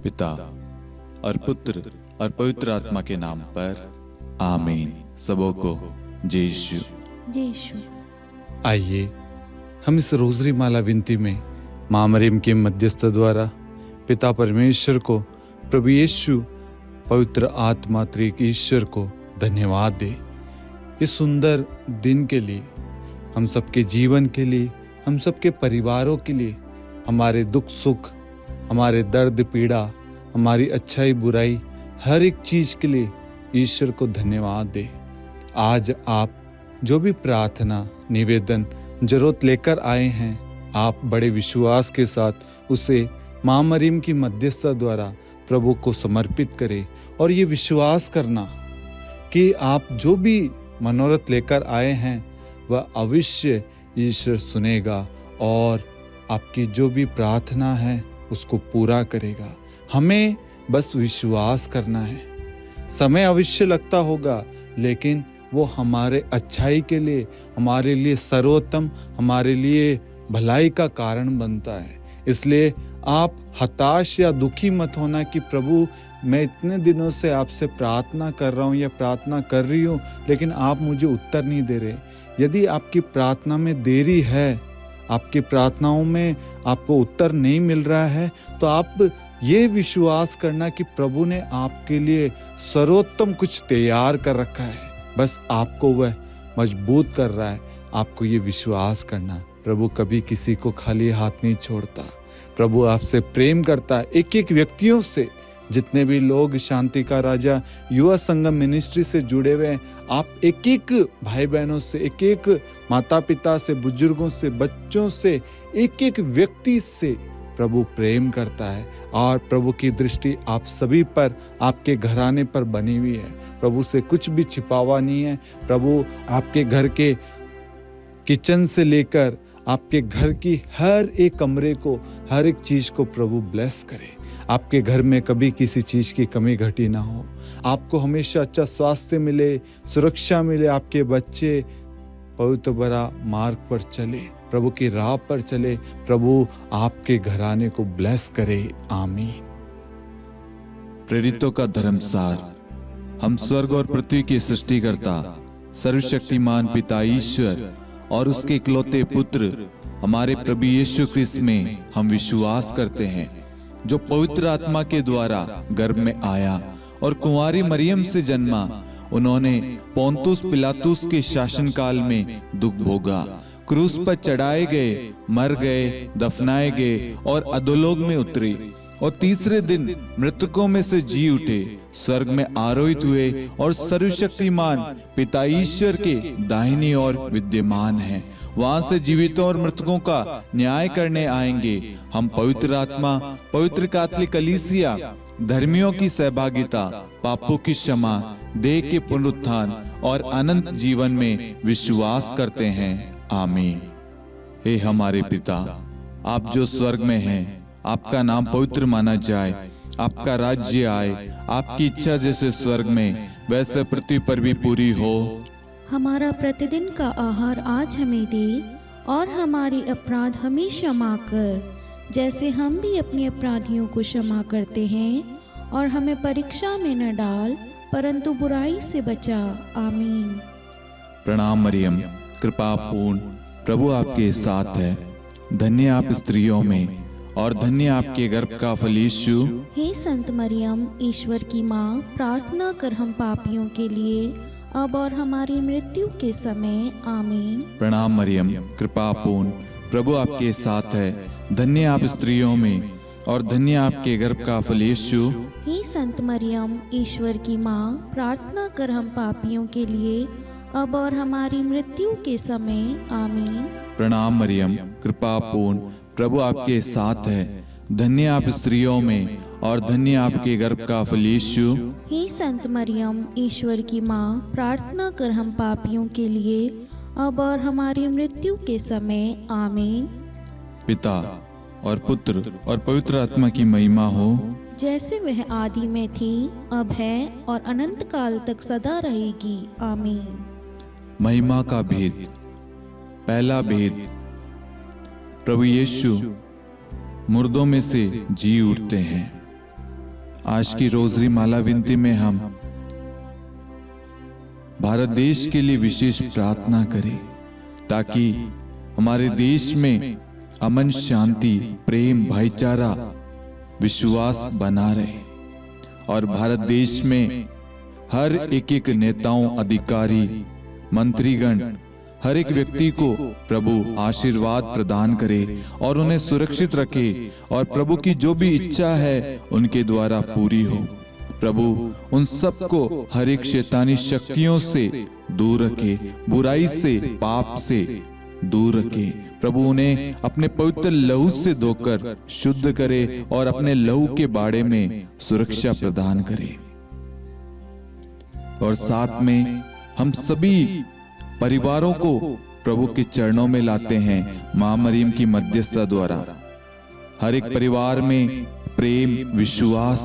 पिता और पुत्र और पवित्र आत्मा के नाम पर आमीन। सबों को जय यीशु। जय यीशु। आइए हम इस रोजरी माला विनती में माँ मरियम के मध्यस्थ द्वारा पिता परमेश्वर को, प्रभु यीशु, पवित्र आत्मा त्रिएक ईश्वर को धन्यवाद दे। इस सुंदर दिन के लिए, हम सबके जीवन के लिए, हम सबके परिवारों के लिए, हमारे दुख सुख, हमारे दर्द पीड़ा, हमारी अच्छाई बुराई, हर एक चीज के लिए ईश्वर को धन्यवाद दे। आज आप जो भी प्रार्थना, निवेदन, जरूरत लेकर आए हैं, आप बड़े विश्वास के साथ उसे माँ मरियम की मध्यस्थता द्वारा प्रभु को समर्पित करें और ये विश्वास करना कि आप जो भी मनोरथ लेकर आए हैं वह अवश्य ईश्वर सुनेगा और आपकी जो भी प्रार्थना है उसको पूरा करेगा। हमें बस विश्वास करना है। समय अवश्य लगता होगा, लेकिन वो हमारे अच्छाई के लिए, हमारे लिए सर्वोत्तम, हमारे लिए भलाई का कारण बनता है। इसलिए आप हताश या दुखी मत होना कि प्रभु मैं इतने दिनों से आपसे प्रार्थना कर रहा हूँ या प्रार्थना कर रही हूँ, लेकिन आप मुझे उत्तर नहीं दे रहे। यदि आपकी प्रार्थना में देरी है, आपकी प्रार्थनाओं में आपको उत्तर नहीं मिल रहा है, तो आप ये विश्वास करना कि प्रभु ने आपके लिए सर्वोत्तम कुछ तैयार कर रखा है। बस आपको वह मजबूत कर रहा है। आपको ये विश्वास करना, प्रभु कभी किसी को खाली हाथ नहीं छोड़ता। प्रभु आपसे प्रेम करता है। एक एक व्यक्तियों से, जितने भी लोग शांति का राजा युवा संगम मिनिस्ट्री से जुड़े हुए हैं, आप एक एक भाई बहनों से, एक एक माता पिता से, बुजुर्गों से, बच्चों से, एक एक व्यक्ति से प्रभु प्रेम करता है और प्रभु की दृष्टि आप सभी पर, आपके घराने पर बनी हुई है। प्रभु से कुछ भी छिपावा नहीं है। प्रभु आपके घर के किचन से लेकर आपके घर की हर एक कमरे को, हर एक चीज को प्रभु ब्लेस करे। आपके घर में कभी किसी चीज की कमी घटी ना हो। आपको हमेशा अच्छा स्वास्थ्य मिले, सुरक्षा मिले, आपके बच्चे पवित्र भरा मार्ग पर चले, प्रभु की राह पर चले। प्रभु आपके घराने को ब्लेस करे। आमीन। प्रेरितों का धर्मसार। हम स्वर्ग और पृथ्वी के सृष्टिकर्ता, सर्वशक्तिमान पिता ईश्वर और उसके इकलौते पुत्र हमारे प्रभु यीशु ख्रिस्त में हम विश्वास करते हैं, जो पवित्र आत्मा के द्वारा गर्भ में आया और कुंवारी मरियम से जन्मा। उन्होंने पोंतुस पिलातुस के शासनकाल में दुख भोगा, क्रूस पर चढ़ाए गए, मर गए, दफनाए गए और अधोलोक में उतरे और तीसरे दिन मृतकों में से जी उठे, स्वर्ग में आरोहित हुए और सर्वशक्तिमान पिता ईश्वर के दाहिनी ओर विद्यमान हैं। वहां से जीवितों और मृतकों का न्याय करने आएंगे। हम पवित्र आत्मा, पवित्र कैथोलिक कलीसिया, धर्मियों की सहभागिता, पापों की क्षमा, देह के पुनरुत्थान और अनंत जीवन में विश्वास करते हैं। आमीन। हे हमारे पिता, आप जो स्वर्ग में हैं, आपका नाम पवित्र माना जाए, आपका राज्य आए, आपकी इच्छा जैसे स्वर्ग में वैसे पृथ्वी पर भी पूरी हो। हमारा प्रतिदिन का आहार आज हमें दे और हमारी अपराध हमें क्षमा कर, जैसे हम भी अपने अपराधियों को क्षमा करते हैं, और हमें परीक्षा में न डाल, परंतु बुराई से बचा। आमीन। प्रणाम मरियम, कृपा पूर्ण, प्रभु आपके साथ है। धन्य आप स्त्रियों में और धन्य आपके गर्भ का फल यीशु। हे संत मरियम, ईश्वर की माँ, प्रार्थना कर हम पापियों के लिए, अब और हमारी मृत्यु के समय। आमीन। प्रणाम मरियम, कृपा पूर्ण, प्रभु आपके साथ है। धन्य आप स्त्रियों में और धन्य आपके गर्भ का फल यीशु। हे संत मरियम, ईश्वर की माँ, प्रार्थना कर हम पापियों के लिए, अब और हमारी मृत्यु के समय। आमीन। प्रणाम मरियम, कृपा पूर्ण, प्रभु आपके साथ है। धन्य आप स्त्रियों में और धन्य आपके गर्भ का फल यीशु। हे संत मरियम, ईश्वर की माँ, प्रार्थना कर हम पापियों के लिए, अब और हमारी मृत्यु के समय। आमीन। पिता और पुत्र और पवित्र आत्मा की महिमा हो, जैसे वह आदि में थी, अब है और अनंत काल तक सदा रहेगी। आमीन। महिमा का भेद। पहला भेद, प्रभु यीशु मुर्दों में से जी उठते हैं। आज की रोजरी माला विनती में हम भारत देश के लिए विशेष प्रार्थना करें ताकि हमारे देश में अमन, शांति, प्रेम, भाईचारा, विश्वास बना रहे और भारत देश में हर एक नेताओं, अधिकारी, मंत्रीगण, हर एक व्यक्ति को प्रभु आशीर्वाद प्रदान करे और उन्हें सुरक्षित रखे और प्रभु की जो भी इच्छा है उनके द्वारा पूरी हो। प्रभु उन सबको हर एक शैतानी शक्तियों से दूर रखे, बुराई से, पाप से दूर रखे। प्रभु उन्हें अपने पवित्र लहू से धोकर शुद्ध करे और अपने लहू के बाड़े में सुरक्षा प्रदान करे। और साथ में हम सभी परिवारों को प्रभु के चरणों में लाते हैं मां मरियम की मध्यस्थता द्वारा। हर एक परिवार में प्रेम, विश्वास,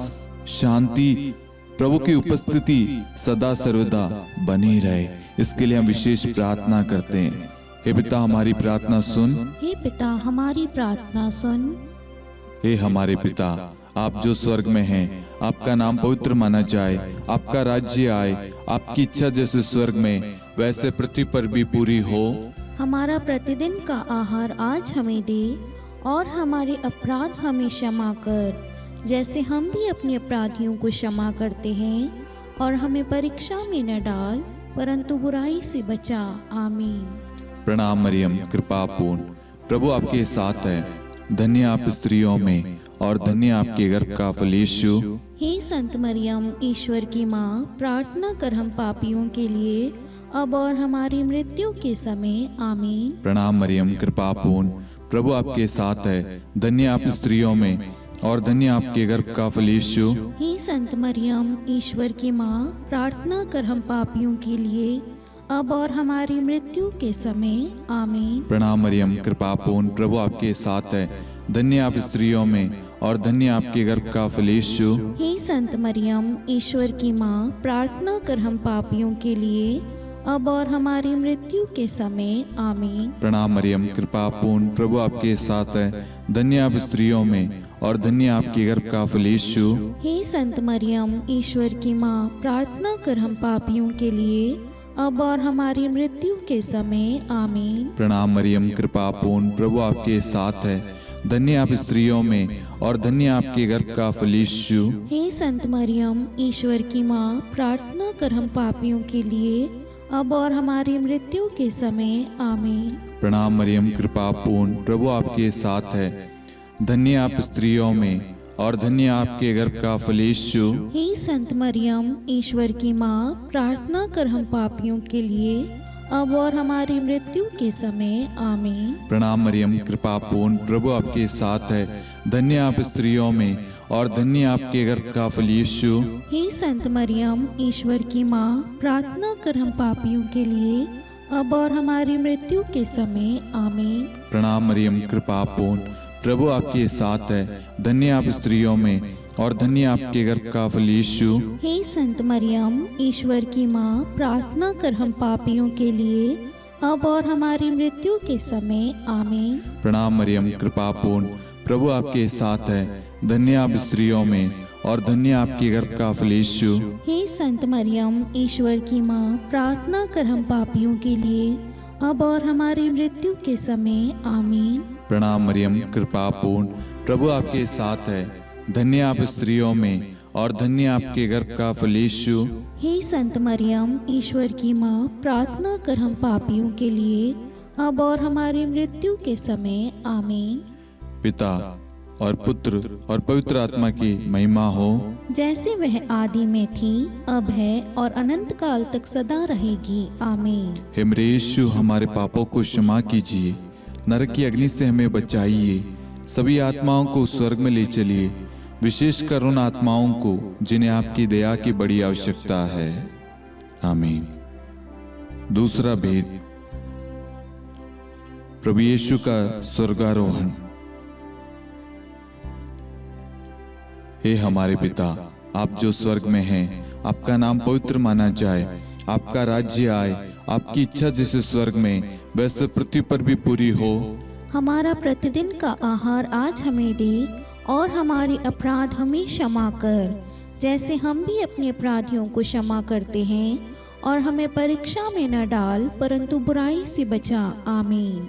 शांति, प्रभु की उपस्थिति सदा सर्वदा बनी रहे, इसके लिए हम विशेष प्रार्थना करते हैं। हे पिता हमारी प्रार्थना सुन, हे पिता हमारी प्रार्थना सुन। हे हमारे पिता, आप जो स्वर्ग में हैं, आपका नाम पवित्र माना जाए, आपका राज्य आए, आपकी इच्छा जैसे स्वर्ग में वैसे पृथ्वी पर भी पूरी हो। हमारा प्रतिदिन का आहार आज हमें दे और हमारे अपराध हमें क्षमा कर जैसे हम भी अपने अपराधियों को क्षमा करते हैं, और हमें परीक्षा में न डाल परंतु बुराई से बचा। आमीन। प्रणाम मरियम, कृपा पूर्ण, प्रभु आपके साथ है, धन्य आप स्त्रियों में और धन्य आपके गर्भ का फल यीशु। हे संत मरियम, ईश्वर की माँ, प्रार्थना कर हम पापियों के लिए अब और हमारी मृत्यु के समय। आमीन। प्रणाम मरियम, कृपा पूर्ण, प्रभु आपके साथ है, धन्य आप स्त्रियों में और धन्य आपके गर्भ का फल यीशु। हे संत मरियम, ईश्वर की माँ, प्रार्थना कर हम पापियों के लिए अब और हमारी मृत्यु के समय। आमीन। प्रणाम मरियम, कृपा पूर्ण, प्रभु आपके साथ है, धन्य आप स्त्रियों में और धन्य आपके गर्भ का फल यीशु। हे संत मरियम, ईश्वर की माँ, प्रार्थना कर हम पापियों के लिए अब और हमारी मृत्यु के समय। आमीन। प्रणाम मरियम, कृपा पूर्ण, प्रभु आपके साथ है, धन्य आप स्त्रियों में और धन्य आपके गर्भ का फल यीशु। हे संत मरियम, ईश्वर की माँ, प्रार्थना कर हम पापियों के लिए अब और हमारी मृत्यु के समय। आमीन। प्रणाम मरियम, कृपा पूर्ण, प्रभु आपके साथ है, धन्य आप स्त्रियों में और धन्य आपके गर्भ का फल यीशु। हे संत मरियम, ईश्वर की माँ, प्रार्थना कर हम पापियों के लिए अब और हमारी मृत्यु के समय। आमीन। प्रणाम मरियम, कृपा पूर्ण, प्रभु आपके साथ है, धन्य आप स्त्रियों में और धन्य आपके गर्भ का फल यीशु। हे संत मरियम, ईश्वर की माँ, प्रार्थना कर हम पापियों के लिए अब और हमारी मृत्यु के समय। आमीन। प्रणाम मरियम, कृपा पूर्ण, प्रभु आपके साथ है, धन्य आप स्त्रियों में और धन्य आपके गर्भ का फल यीशु। हे संत मरियम, ईश्वर की माँ, प्रार्थना कर हम पापियों के लिए अब और हमारी मृत्यु के समय। आमीन। प्रणाम मरियम, कृपा पूर्ण, प्रभु आपके साथ है, धन्य आप स्त्रियों में और धन्य आपके गर्भ का फल यीशु। हे संत मरियम, ईश्वर की माँ, प्रार्थना कर हम पापियों के लिए अब और हमारी मृत्यु के समय। आमीन। प्रणाम मरियम, कृपा पूर्ण, प्रभु आपके साथ है, धन्य आप स्त्रियों में और धन्य आपके गर्भ का फल यीशु। हे संत मरियम, ईश्वर की माँ, प्रार्थना कर हम पापियों के लिए अब और हमारी मृत्यु के समय। आमीन। प्रणाम मरियम, कृपा पूर्ण, प्रभु आपके साथ है, धन्य आप स्त्रियों में और धन्य आपके गर्भ का फल यीशु। हे संत मरियम, ईश्वर की माँ, प्रार्थना कर हम पापियों के लिए अब और हमारी मृत्यु के समय। आमीन। पिता और पुत्र और पवित्र आत्मा की महिमा हो, जैसे वह आदि में थी, अब है और अनंत काल तक सदा रहेगी। आमीन। हे मेरे यीशु, हमारे पापों को क्षमा कीजिए, नरक की अग्नि से हमें बचाइए, सभी आत्माओं को स्वर्ग में ले चलिए, विशेषकर उन आत्माओं को जिन्हें आपकी दया की बड़ी आवश्यकता है। आमीन। दूसरा भेद, प्रभु यीशु का स्वर्गारोहण। हे हमारे पिता, आप जो स्वर्ग में हैं, आपका नाम पवित्र माना जाए, आपका राज्य आए, आपकी इच्छा जैसे स्वर्ग में वैसे पृथ्वी पर भी पूरी हो। हमारा प्रतिदिन का आहार आज हमें दे और हमारे अपराध हमें क्षमा कर जैसे हम भी अपने अपराधियों को क्षमा करते हैं, और हमें परीक्षा में न डाल परंतु बुराई से बचा। आमीन।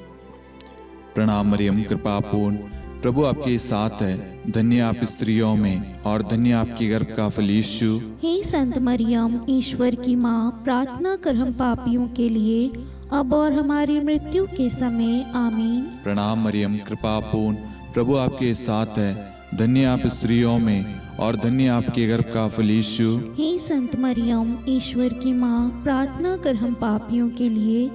प्रणाम मरियम, कृपा पूर्ण, प्रभु आपके साथ है। धन्य आप स्त्रियों में और धन्य आपके गर्भ का फल यीशु। हे संत मरियम, ईश्वर की माँ, प्रार्थना कर हम पापियों के लिए अब और हमारी मृत्यु के समय। आमीन। प्रणाम मरियम, कृपा पूर्ण, प्रभु आपके साथ है। धन्य आप स्त्रियों में और धन्य आपके गर्भ का फल यीशु। हे संत मरियम, ईश्वर की माँ, प्रार्थना कर हम पापियों के लिए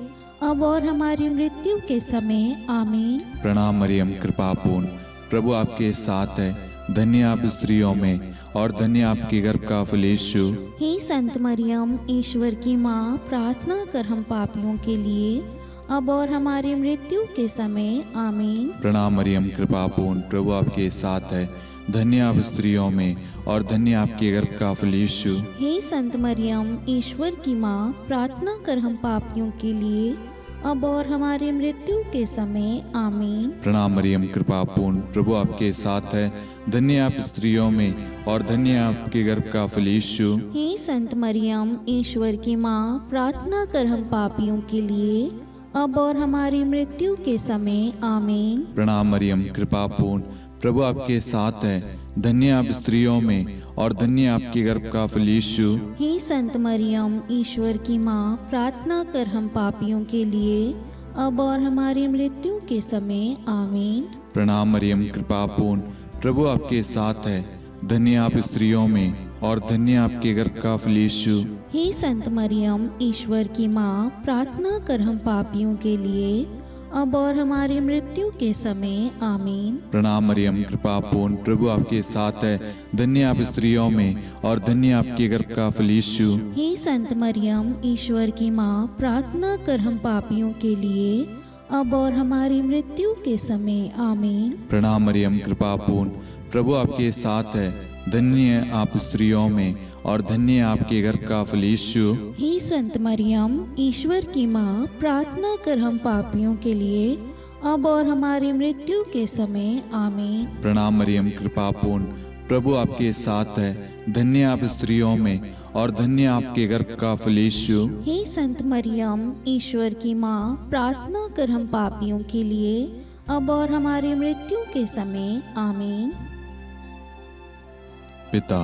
अब और हमारी मृत्यु के समय। आमीन। प्रणाम मरियम, कृपा पूर्ण, प्रभु आपके साथ है। धन्य आप स्त्रियों में और धन्य आपके गर्भ का फल यीशु। हे संत मरियम, ईश्वर की माँ, प्रार्थना कर हम पापियों के लिए अब और हमारी मृत्यु के समय। आमीन। प्रणाम मरियम, कृपा पूर्ण, प्रभु आपके साथ है। धन्य आप स्त्रियों में और धन्य आपके गर्भ का फल यीशु। हे संत मरियम, ईश्वर की माँ, प्रार्थना कर हम पापियों के लिए अब और हमारी मृत्यु के समय। आमीन। प्रणाम मरियम, कृपा पूर्ण, प्रभु आपके साथ है। धन्य आप स्त्रियों में और धन्य आपके गर्भ का फल यीशु। हे संत मरियम, ईश्वर की माँ, प्रार्थना कर हम पापियों के लिए अब और हमारी मृत्यु के समय। आमीन। प्रणाम मरियम, कृपा पूर्ण, प्रभु आपके साथ है। धन्य आप स्त्रियों में और धन्य आपके गर्भ का फल यीशु। हे संत मरियम, ईश्वर की माँ, प्रार्थना कर हम पापियों के लिए अब और हमारी मृत्यु के समय। आमीन। प्रणाम मरियम, कृपा पूर्ण, प्रभु आपके साथ है। धन्य आप स्त्रियों में और धन्य आपके गर्भ का फल यीशु। हे संत मरियम, ईश्वर की माँ, प्रार्थना कर हम पापियों के लिए अब और हमारी मृत्यु के समय। आमीन। प्रणाम मरियम, कृपा पूर्ण, प्रभु आपके साथ है। धन्य आप स्त्रियों में और धन्य आपके गर्भ का फल यीशु। हे संत मरियम, ईश्वर की माँ, प्रार्थना कर हम पापियों के लिए अब और हमारी मृत्यु के समय। आमीन। प्रणाम मरियम, कृपा पूर्ण, प्रभु आपके साथ है। धन्य आप स्त्रियों में और धन्य आपके गर्भ का फल यीशु। हे संत मरियम, ईश्वर की माँ, प्रार्थना कर हम पापियों के लिए अब और हमारी मृत्यु के समय। आमीन। प्रणाम मरियम, कृपा पूर्ण, प्रभु आपके साथ है। धन्य आप स्त्रियों में और धन्य आपके गर्भ का फल यीशु। हे संत मरियम, ईश्वर की माँ, प्रार्थना कर हम पापियों के लिए अब और हमारी मृत्यु के समय। आमीन। पिता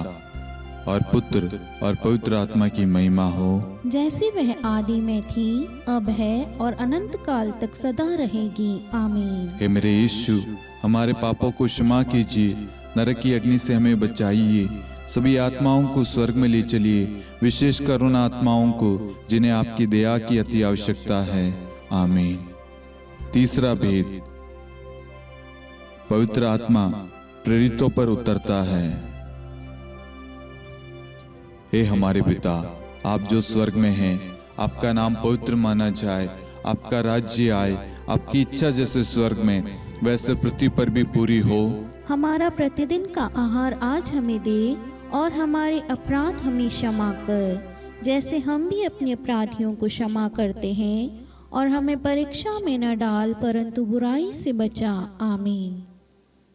और पुत्र और पवित्र आत्मा की महिमा हो, जैसे वह आदि में थी, अब है और अनंत काल तक सदा रहेगी। आमीन। हे मेरे यीशु, हमारे पापों को क्षमा कीजिए, नरक की अग्नि से हमें बचाइए, सभी आत्माओं को स्वर्ग में ले चलिए, विशेषकर उन आत्माओं को जिन्हें आपकी दया की अति आवश्यकता है। आमीन। तीसरा भेद, पवित्र आत्मा प्रेरितों पर उतरता है। हे हमारे पिता, आप जो स्वर्ग में हैं, आपका नाम पवित्र माना जाए, आपका राज्य आए, आपकी इच्छा जैसे स्वर्ग में वैसे पृथ्वी पर भी पूरी हो। हमारा प्रतिदिन का आहार आज हमें दे, और हमारे अपराध हमें क्षमा कर, जैसे हम भी अपने अपराधियों को क्षमा करते हैं, और हमें परीक्षा में न डाल परंतु बुराई से बचा। आमीन।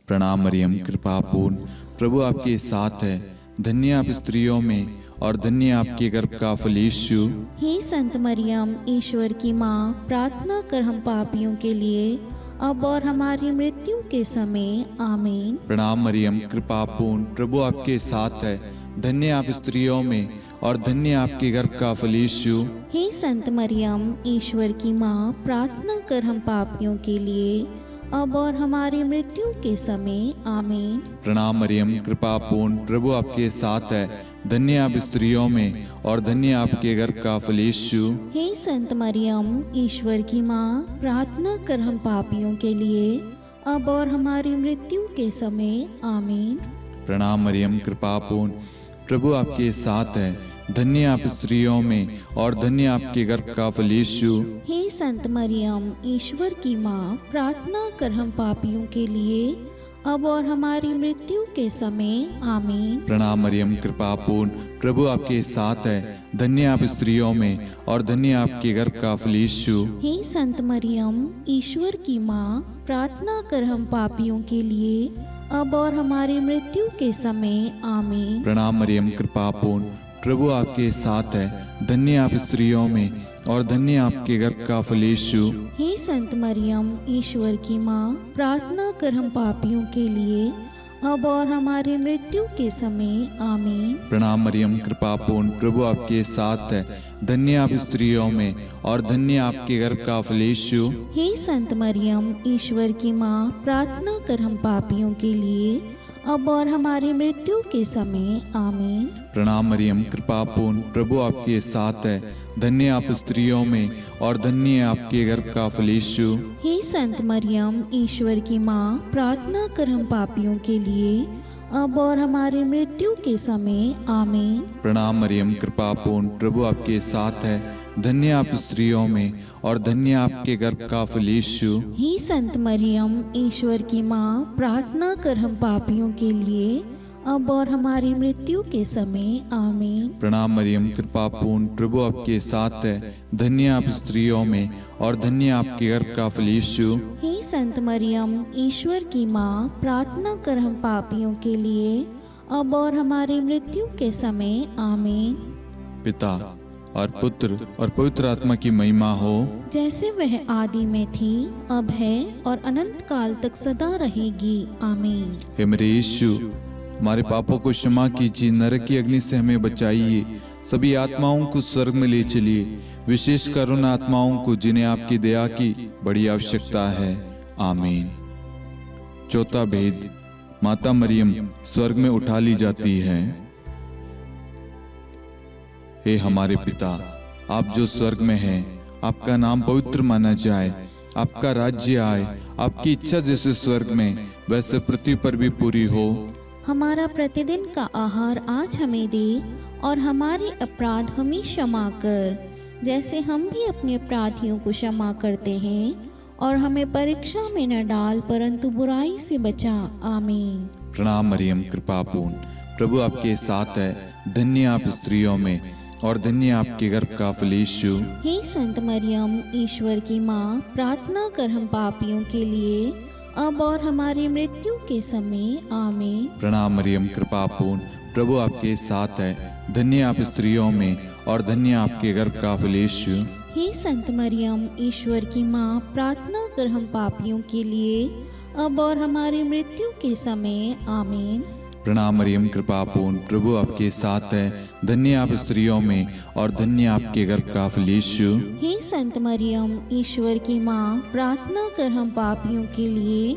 प्रणाम मरियम, कृपा पूर्ण, प्रभु आपके साथ है। धन्य आप स्त्रियों में और धन्य आपके गर्भ का फल यीशु। हे संत मरियम, ईश्वर की माँ, प्रार्थना कर हम पापियों के लिए अब और हमारी मृत्यु के समय। आमीन। प्रणाम मरियम, कृपा पूर्ण, प्रभु आपके साथ है। धन्य आप स्त्रियों में और धन्य आपके गर्भ का फल यीशु। हे संत मरियम, ईश्वर की माँ, प्रार्थना कर हम पापियों के लिए अब और हमारी मृत्यु के समय। आमीन। प्रणाम मरियम, कृपा पूर्ण, प्रभु आपके साथ है। धन्य आप स्त्रियों में और धन्य आपके गर्भ का फल यीशु। हे संत मरियम, ईश्वर की माँ, प्रार्थना कर हम पापियों के लिए अब और हमारी मृत्यु के समय। आमीन। प्रणाम मरियम, कृपा पूर्ण, प्रभु आपके साथ है। धन्य आप स्त्रियों में और धन्य आपके गर्भ का फल यीशु। हे संत मरियम, ईश्वर की माँ, प्रार्थना कर हम पापियों के लिए अब और हमारी मृत्यु के समय। आमीन। प्रणाम मरियम, कृपा पूर्ण, प्रभु आपके साथ है। धन्य आप स्त्रियों में और धन्य आपके गर्भ का फल यीशु। हे संत मरियम, ईश्वर की माँ, प्रार्थना कर हम पापियों के लिए अब और हमारी मृत्यु के समय आमीन। प्रणाम मरियम, कृपा पूर्ण, प्रभु आपके साथ है। धन्य आप स्त्रियों में और धन्य आपके गर्भ का फल यीशु। हे संत मरियम, ईश्वर की माँ, प्रार्थना कर हम पापियों के लिए, अब और हमारी मृत्यु के समय आमीन। प्रणाम मरियम, कृपा पूर्ण, प्रभु आपके साथ है। धन्य आप स्त्रियों में और धन्य आपके गर्भ का फल यीशु। हे संत मरियम, ईश्वर की माँ, प्रार्थना कर हम पापियों के लिए, अब और हमारी मृत्यु के समय आमीन। प्रणाम मरियम, कृपा पूर्ण, प्रभु आपके साथ है। धन्य आप स्त्रियों में और धन्य आपके गर्भ का फल यीशु। हे संत मरियम, ईश्वर की माँ, प्रार्थना कर हम पापियों के लिए, अब और हमारी मृत्यु के समय आमीन। प्रणाम मरियम, कृपा पूर्ण, प्रभु आपके साथ है। धन्य आप स्त्रियों में और धन्य आपके गर्भ का फल यीशु। हे संत मरियम, ईश्वर की माँ, प्रार्थना कर हम पापियों के लिए, अब और हमारी मृत्यु के समय आमीन। प्रणाम मरियम, कृपा पूर्ण, प्रभु आपके साथ है। धन्य आप स्त्रियों में और धन्य आपके गर्भ का फल यीशु। हे संत मरियम, ईश्वर की माँ, प्रार्थना कर हम पापियों के लिए, अब और हमारी मृत्यु के समय आमीन। पिता और पुत्र और पवित्र आत्मा की महिमा हो, जैसे वह आदि में थी, अब है और अनंत काल तक सदा रहेगी आमीन। हे मेरे यीशु, हमारे पापों को क्षमा कीजिए, नरक की अग्नि से हमें बचाइए, सभी आत्माओं को स्वर्ग में ले चलिए, विशेषकर उन आत्माओं को जिन्हें आपकी दया की बड़ी आवश्यकता है। आमीन। चौथा भेद, माता मरियम स्वर्ग में उठा ली जाती है। हे हमारे पिता, आप जो स्वर्ग में हैं, आपका नाम पवित्र माना जाए, आपका राज्य आए, आपकी इच्छा जैसे स्वर्ग में वैसे पृथ्वी पर भी पूरी हो। हमारा प्रतिदिन का आहार आज हमें दे, और हमारे अपराध हमें क्षमा कर, जैसे हम भी अपने अपराधियों को क्षमा करते हैं, और हमें परीक्षा में न डाल, परंतु बुराई से बचा। आमीन। प्रणाम मरियम, कृपा पूर्ण, प्रभु आपके साथ है। धन्य आप स्त्रियों में और धन्य आपके गर्भ का फल यीशु। हे संत मरियम, ईश्वर की माँ, प्रार्थना कर हम पापियों के लिए, अब और हमारी मृत्यु के समय आमीन। प्रणाम मरियम, कृपा पूर्ण, प्रभु आपके साथ है। धन्य आप स्त्रियों में और धन्य आपके गर्भ का फल यीशु। हे संत मरियम, ईश्वर की माँ, प्रार्थना कर हम पापियों के लिए, अब और हमारी मृत्यु के समय आमीन। प्रणाम मरियम, कृपा पूर्ण, प्रभु आपके साथ है। धन्य आप स्त्रियों में और धन्य आपके गर्भ का फल यीशु। हे संत मरियम, ईश्वर की माँ, प्रार्थना कर हम पापियों के लिए,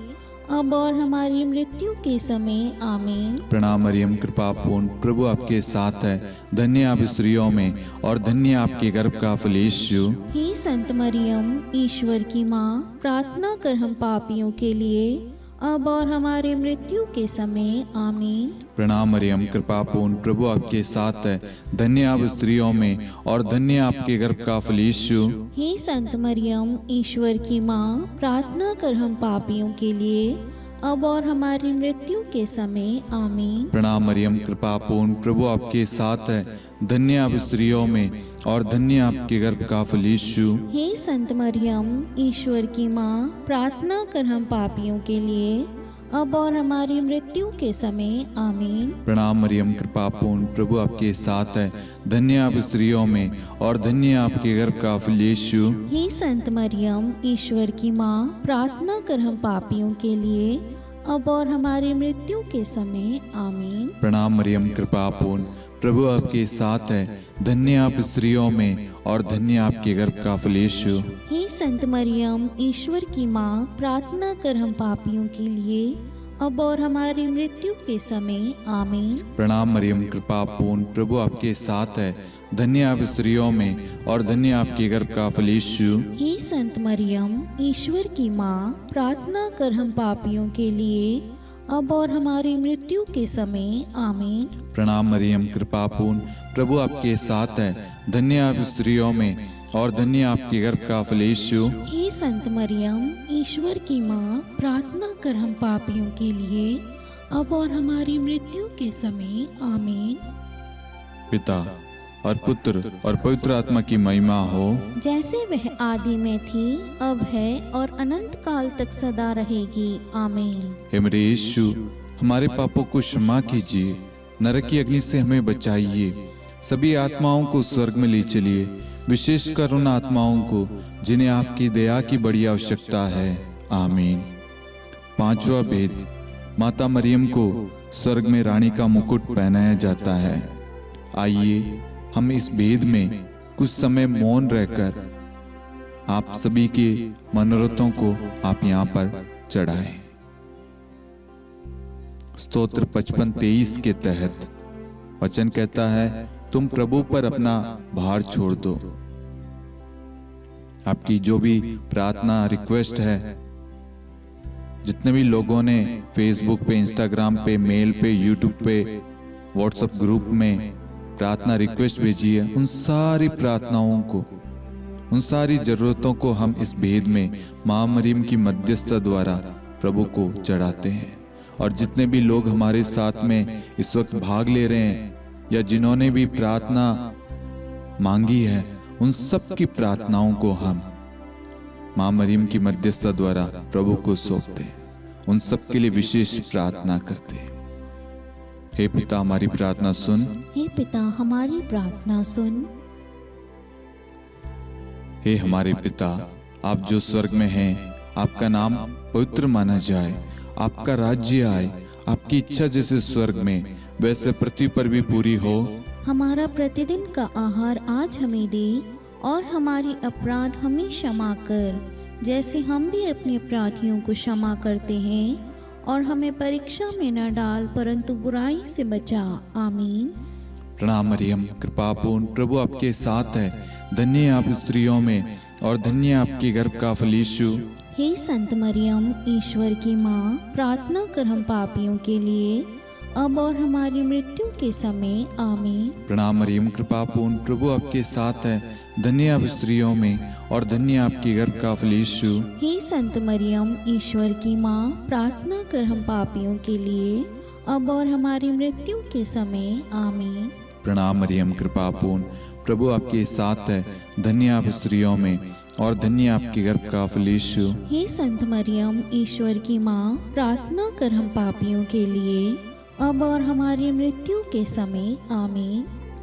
अब और हमारी मृत्यु के समय आमीन। प्रणाम मरियम, कृपा पूर्ण, प्रभु आपके साथ है। धन्य आप स्त्रियों में और धन्य आपके गर्भ का फल यीशु। हे संत मरियम, ईश्वर की माँ, प्रार्थना कर हम पापियों के लिए, अब और हमारी मृत्यु के समय आमीन। प्रणाम मरियम, कृपा पूर्ण, प्रभु आपके साथ है। धन्य आप स्त्रियों में और धन्य आपके गर्भ का फल यीशु। हे संत मरियम, ईश्वर की माँ, प्रार्थना कर हम पापियों के लिए, अब और हमारी मृत्यु के समय आमीन। प्रणाम मरियम, कृपा पूर्ण, प्रभु आपके साथ है। धन्य आप स्त्रियों में और धन्य आपके गर्भ का फल यीशु। हे संत मरियम, ईश्वर की माँ, प्रार्थना कर हम पापियों के लिए, अब और हमारी मृत्यु के समय आमीन। प्रणाम मरियम, कृपा पूर्ण, प्रभु आपके साथ है। धन्य आप स्त्रियों में और धन्य आपके गर्भ का फल यीशु। हे संत मरियम, ईश्वर की माँ, प्रार्थना कर हम पापियों के लिए, अब और हमारी मृत्यु के समय आमीन। प्रणाम मरियम, कृपा पूर्ण, प्रभु आपके साथ है। धन्य आप स्त्रियों में और धन्य आपके गर्भ का फल यीशु। हे संत मरियम, ईश्वर की माँ, प्रार्थना कर हम पापियों के लिए, अब और हमारी मृत्यु के समय आमीन। प्रणाम मरियम, कृपा पूर्ण, प्रभु आपके साथ है। धन्य आप स्त्रियों में और धन्य आपके गर्भ का फल यीशु। हे संत मरियम, ईश्वर की माँ, प्रार्थना कर हम पापियों के लिए, अब और हमारी मृत्यु के समय आमीन। प्रणाम मरियम, कृपा पूर्ण, प्रभु आपके साथ है। धन्य आप स्त्रियों में और धन्य आपके गर्भ का फल यीशु। हे संत मरियम, ईश्वर की माँ, प्रार्थना कर हम पापियों के लिए, अब और हमारी मृत्यु के समय आमीन। पिता और पुत्र और पवित्र आत्मा की महिमा हो, जैसे वह आदि में थी, अब है और अनंत काल तक सदा रहेगी आमीन। हे मेरे यीशु, हमारे पापों को क्षमा कीजिए, नरक की अग्नि से हमें बचाइए, सभी आत्माओं को स्वर्ग में ले चलिए, विशेषकर उन आत्माओं को जिन्हें आपकी दया की बड़ी आवश्यकता है। आमीन। पांचवा भेद, माता मरियम को स्वर्ग में रानी का मुकुट पहनाया जाता है। आइए हम इस भेद में कुछ समय मौन रहकर आप सभी के मनोरथों को आप यहाँ पर चढ़ाएं। स्तोत्र 55-23 के तहत वचन कहता है, तुम प्रभु पर अपना भार छोड़ दो। आपकी जो भी प्रार्थना रिक्वेस्ट है, जितने भी लोगों ने फेसबुक पे, इंस्टाग्राम पे, मेल पे, यूट्यूब पे, व्हाट्सएप ग्रुप में प्रार्थना रिक्वेस्ट भेजी है, उन सारी प्रार्थनाओं को, उन सारी जरूरतों को हम इस भेद में मां मरियम की मध्यस्थता द्वारा प्रभु को चढ़ाते हैं। और जितने भी लोग हमारे साथ में इस वक्त भाग ले रहे हैं या जिन्होंने भी प्रार्थना मांगी है, उन सब की प्रार्थनाओं को हम मां मरियम की मध्यस्थता द्वारा प्रभु को सौंपते हैं, उन सब के लिए विशेष प्रार्थना करते हैं। हे पिता हमारी प्रार्थना सुन, हे पिता हमारी प्रार्थना सुन। हे हमारे पिता, आप जो स्वर्ग में हैं, आपका नाम पवित्र माना जाए, आपका राज्य आए, आपकी इच्छा जैसे स्वर्ग में वैसे पृथ्वी पर भी पूरी हो। हमारा प्रतिदिन का आहार आज हमें दे, और हमारी अपराध हमें क्षमा कर, जैसे हम भी अपने अपराधियों को क्षमा करते हैं, और हमें परीक्षा में न डाल, परंतु बुराई से बचा। आमीन। प्रणाम मरियम, कृपापूर्ण प्रभु आपके साथ है, धन्य आप स्त्रियों में और धन्य आपके गर्भ का फल यीशु। हे संत मरियम, ईश्वर की माँ, प्रार्थना कर हम पापियों के लिए, अब और हमारी मृत्यु के समय। आमीन। प्रणाम मरियम, कृपापूर्ण प्रभु आपके साथ है, धन्य आप स्त्रियों में और धन्य आपके गर्भ का फल यीशु। हे संत मरियम, ईश्वर की माँ, प्रार्थना कर हम पापियों के लिए, अब और हमारी मृत्यु के समय। आमीन। प्रणाम मरियम, कृपापूर्ण प्रभु आपके साथ है, धन्य आप स्त्रियों में और धन्य आपके गर्भ का फल यीशु। हे संत मरियम, ईश्वर की माँ, प्रार्थना कर हम पापियों के लिए, अब और हमारी मृत्यु के समय। आमीन।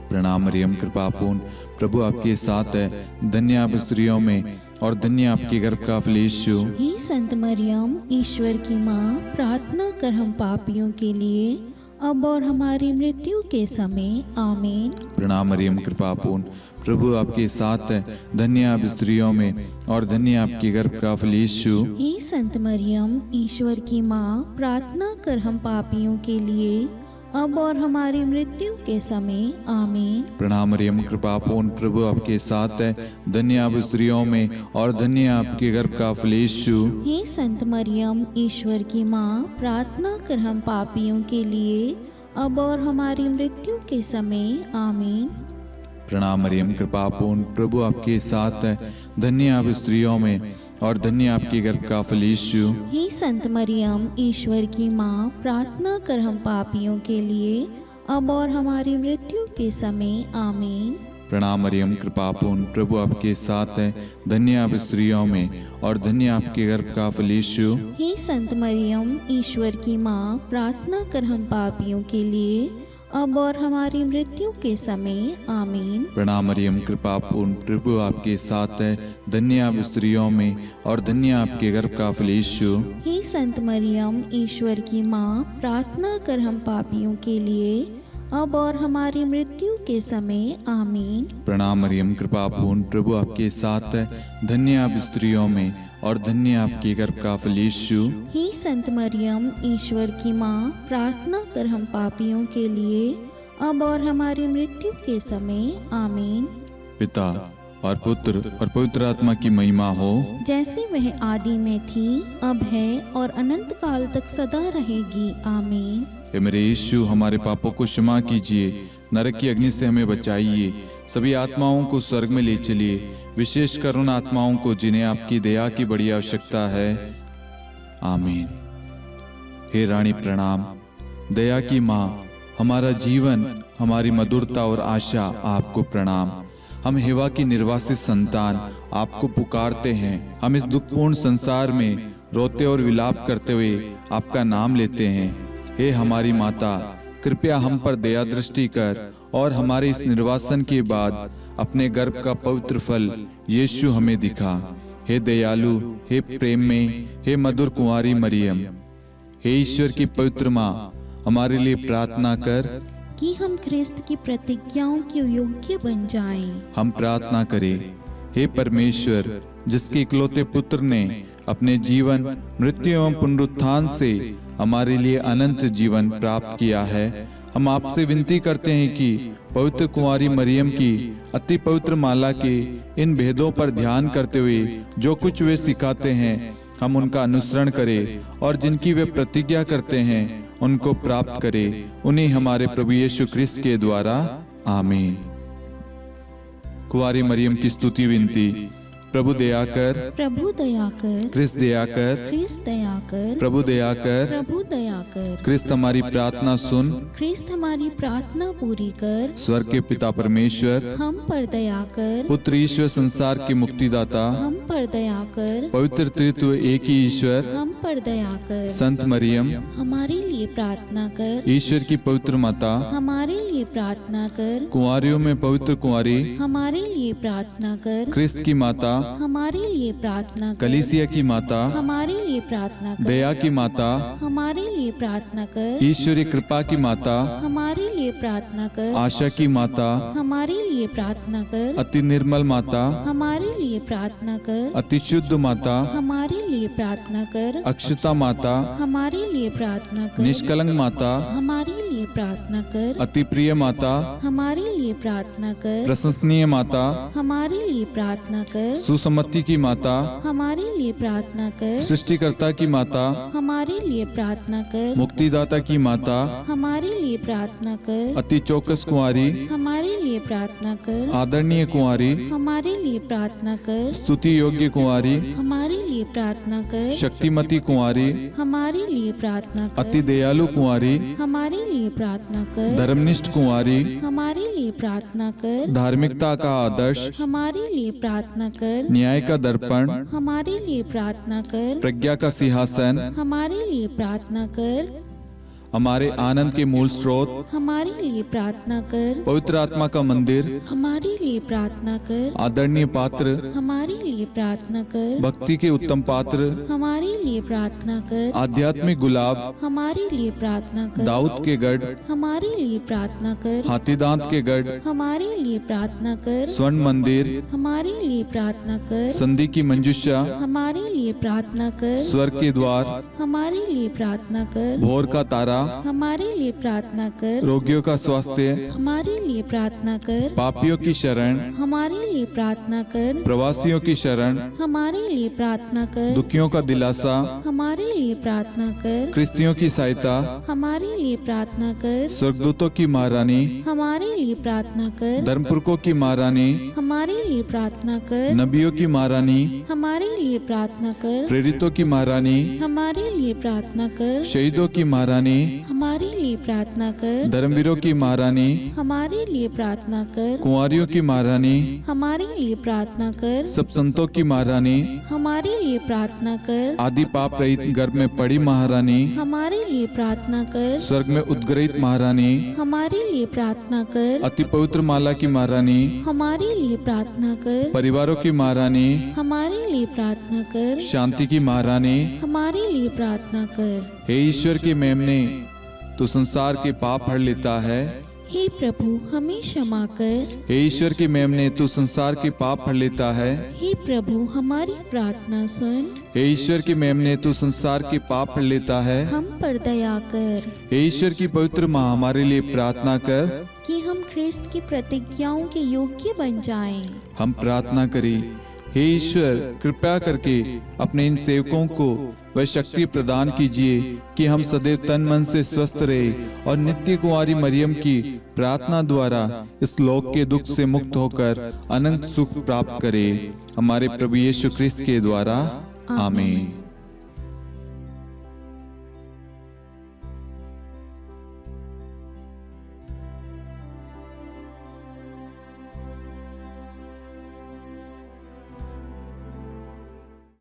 प्रणाम मरियम, कृपापूर्ण प्रभु आपके साथ है, धन्य आप स्त्रियों में और धन्य आपके गर्भ का फल यीशु। हे संत मरियम, ईश्वर की माँ, प्रार्थना कर हम पापियों के लिए, अब और हमारी मृत्यु के समय। आमीन। प्रणाम मरियम, कृपापूर्ण प्रभु आपके साथ है, धन्य आप स्त्रियों में और धन्य आपके गर्भ का फल यीशु। हे संत मरियम, ईश्वर की माँ, प्रार्थना कर हम पापियों के लिए, अब और हमारी मृत्यु के समय। आमीन। प्रणाम मरियम, कृपापूर्ण प्रभु आपके साथ है, धन्य आप स्त्रियों में और धन्य आपके गर्भ का फल यीशु। हे संत मरियम, ईश्वर की माँ, प्रार्थना कर हम पापियों के लिए, अब और हमारी मृत्यु के समय। आमीन। प्रणाम मरियम, कृपापूर्ण प्रभु आपके साथ है, धन्य आप स्त्रियों में और धन्य आपके गर्भ का फल यीशु। हे संत मरियम, ईश्वर की माँ, प्रार्थना कर हम पापियों के लिए, अब और हमारी मृत्यु के समय। आमीन। प्रणाम मरियम, कृपापूर्ण प्रभु आपके साथ है, धन्य आप स्त्रियों में और धन्य आपके गर्भ का फल यीशु। हे संत मरियम, ईश्वर की माँ, प्रार्थना कर हम पापियों के लिए, अब और हमारी मृत्यु के समय। आमीन। प्रणाम मरियम, कृपापूर्ण प्रभु आपके साथ है, धन्य आप स्त्रियों में और धन्य आपके गर्भ का फल यीशु। हे संत मरियम, ईश्वर की माँ, प्रार्थना कर हम पापियों के लिए, अब और हमारी मृत्यु के समय। आमीन। प्रणाम मरियम, कृपापूर्ण प्रभु आपके साथ है, धन्य आप स्त्रियों में और धन्य आपके गर्भ का फल यीशु। हे संत मरियम, ईश्वर की माँ, प्रार्थना कर हम पापियों के लिए, अब और हमारी मृत्यु के समय। आमीन। पिता और पुत्र और पवित्र आत्मा की महिमा हो, जैसे वह आदि में थी, अब है और अनंत काल तक सदा रहेगी। आमीन। हे मेरे यीशु, हमारे पापों को क्षमा कीजिए, नरक की अग्नि से हमें बचाइए, सभी आत्माओं को स्वर्ग में ले चलिए, विशेषकर उन आत्माओं को जिन्हें आपकी दया की बड़ी आवश्यकता है। आमीन। हे रानी प्रणाम, दया की माँ, हमारा जीवन, हमारी मधुरता और आशा आपको प्रणाम। हम हेवा की निर्वासित संतान आपको पुकारते हैं। हम इस दुखपूर्ण संसार में रोते और विलाप करते हुए आपका नाम लेते हैं। हे हमारी माता, कृपया हम पर दया दृष्टि कर और हमारे इस निर्वासन के बाद अपने गर्भ का पवित्र फल यीशु हमें दिखा। हे दयालु, हे प्रेम में, हे मधुर कुंवारी मरियम, हे ईश्वर की पवित्र माँ, हमारे लिए प्रार्थना कर कि हम ख्रिस्त की प्रतिज्ञाओं के योग्य बन जाएं। हम प्रार्थना करें। हे परमेश्वर, जिसके इकलौते पुत्र ने अपने जीवन, मृत्यु एवं पुनरुत्थान से हमारे लिए अनंत जीवन प्राप्त किया है, हम आपसे विनती करते हैं कि पवित्र कुंवारी मरियम की अति पवित्र माला के इन भेदों पर ध्यान करते हुए जो कुछ वे सिखाते हैं, हम उनका अनुसरण करें और जिनकी वे प्रतिज्ञा करते हैं उनको प्राप्त करें। उन्हीं हमारे प्रभु यीशु ख्रिस्त के द्वारा, आमीन। कुंवारी मरियम की स्तुति विनती। प्रभु दया कर, प्रभु दया कर, ख्रिस्त दया कर, ख्रिस्त दया कर, प्रभु दया कर, प्रभु दया कर, ख्रिस्त हमारी प्रार्थना सुन। ख्रिस्त हमारी प्रार्थना पूरी कर, स्वर्ग के पिता परमेश्वर, हम पर दया कर, पुत्र ईश्वर संसार के मुक्तिदाता, हम पर दया कर, पवित्र त्रित्व एक ही ईश्वर, हम पर दया कर, संत मरियम, हमारे लिए प्रार्थना कर, ईश्वर की पवित्र माता, हमारे लिए प्रार्थना कर, कुंवारियों में पवित्र कुंवारी, हमारे लिए प्रार्थना कर, ख्रिस्त की माता, हमारे लिए प्रार्थना कर, कलीसिया की माता, हमारे लिए प्रार्थना कर, दया की माता, हमारे लिए प्रार्थना कर, ईश्वरी कृपा की माता, हमारे लिए प्रार्थना कर, आशा की माता, हमारे लिए प्रार्थना कर, अति निर्मल माता, हमारे लिए प्रार्थना कर, अति शुद्ध माता, हमारे लिए प्रार्थना कर, अक्षता माता, हमारे लिए प्रार्थना कर, निष्कलंक माता, हमारे लिए प्रार्थना कर, अति प्रिय माता, हमारे लिए प्रार्थना कर, प्रशंसनीय माता, हमारे लिए प्रार्थना कर, सुसम्मति की माता, हमारे लिए प्रार्थना कर, सृष्टिकर्ता की माता, हमारे लिए प्रार्थना कर, मुक्तिदाता की माता, हमारे लिए प्रार्थना कर, अति चौकस कुंवारी, हमारे लिए प्रार्थना कर, आदरणीय कुंवारी, हमारे लिए प्रार्थना कर, स्तुति योग्य कुंवारी, हमारे लिए प्रार्थना कर, शक्तिमती कुंवारी, हमारे लिए प्रार्थना कर, अति दयालु कुंवारी, हमारे लिए प्रार्थना कर, धर्मनिष्ठ कुंवारी, हमारे लिए प्रार्थना कर, धार्मिकता का आदर्श, हमारे लिए प्रार्थना कर, न्याय का दर्पण, हमारे लिए प्रार्थना कर, प्रज्ञा का सिंहासन, हमारे लिए प्रार्थना कर, हमारे आनंद के मूल स्रोत, हमारे लिए प्रार्थना कर, पवित्र आत्मा का मंदिर, हमारे लिए प्रार्थना कर, आदरणीय पात्र, हमारे लिए प्रार्थना कर, भक्ति के उत्तम पात्र, हमारे लिए प्रार्थना कर, आध्यात्मिक गुलाब, हमारे लिए प्रार्थना कर, दाऊद के गढ़, हमारे लिए प्रार्थना कर, हाथीदांत के गढ़, हमारे लिए प्रार्थना कर, स्वर्ण मंदिर, हमारे लिए प्रार्थना कर, संधि की मंजुषा, हमारे लिए प्रार्थना कर, स्वर्ग के द्वार, हमारे लिए प्रार्थना कर, भोर का तारा, हमारे लिए प्रार्थना कर, रोगियों का स्वास्थ्य, हमारे लिए प्रार्थना कर, पापियों की शरण, हमारे लिए प्रार्थना कर, प्रवासियों की शरण, हमारे लिए प्रार्थना कर, दुखियों का दिलासा, हमारे लिए प्रार्थना कर, क्रिस्तियों की सहायता, हमारे लिए प्रार्थना कर, स्वर्गदूतों की महारानी, हमारे लिए प्रार्थना कर, धर्मपुरखों की महारानी, हमारे लिए प्रार्थना कर, नबियों की महारानी, हमारे लिए प्रार्थना कर, प्रेरितों की महारानी, हमारे लिए प्रार्थना कर, शहीदों की महारानी, हमारे लिए प्रार्थना कर, धर्मवीरों की महारानी, हमारे लिए प्रार्थना कर, कुंवारियों की महारानी, हमारे लिए प्रार्थना कर, सब संतों की महारानी, हमारे लिए प्रार्थना कर, आदि पाप रहित गर्भ में पड़ी महारानी, हमारे लिए प्रार्थना कर, स्वर्ग में उद्गृहित महारानी, हमारे लिए प्रार्थना कर, अति पवित्र माला की महारानी, हमारे लिए प्रार्थना कर, परिवारों की महारानी, हमारे लिए प्रार्थना कर, शांति की महारानी, हमारे लिए प्रार्थना कर। हे ईश्वर के मेमने, तू संसार के पाप हर लेता है। हे प्रभु हमें क्षमा कर। हे ईश्वर के मेमने, तू संसार के पाप हर लेता है। हे प्रभु हमारी प्रार्थना सुन। हे ईश्वर के मेमने, तू संसार के पाप हर लेता है। हम पर दया कर हे ईश्वर की पवित्र माँ, हमारे लिए प्रार्थना कर कि हम ख्रिस्त की प्रतिज्ञाओं के योग्य बन जाएं। हम प्रार्थना करें। हे ईश्वर, कृपया करके अपने इन सेवकों को वह शक्ति प्रदान कीजिए कि हम सदैव तन मन से स्वस्थ रहे और नित्य कुंवारी मरियम की प्रार्थना द्वारा इस लोक के दुख से मुक्त होकर अनंत सुख प्राप्त करें। हमारे प्रभु यीशु ख्रिस्त के द्वारा, आमीन।